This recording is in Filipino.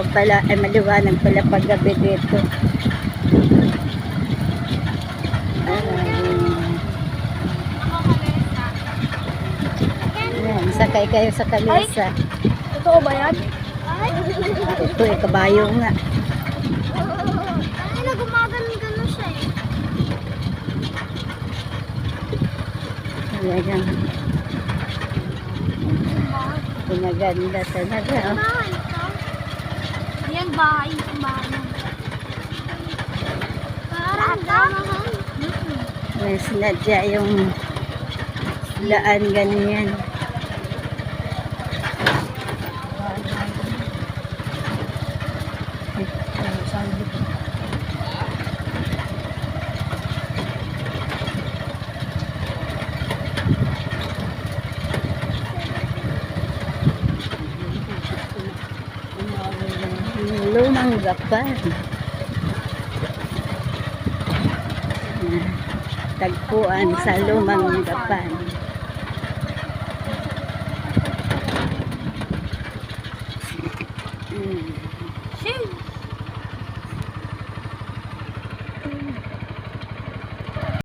pala, ay maliwanag pala paggabi dito. Ayan, sakay kayo sa kalesa. Totoo ba yan? Ito eh, kabayo nga. Ay, gumagano-gano siya eh. Talagang pinaganda talaga. Oh. Bahay ito? Ayan, bahay. Ang bahay mo. Parang gano'n. May sinadya yung daan ganyan. Lumang Gapan. Tagpuan sa Lumang Gapan.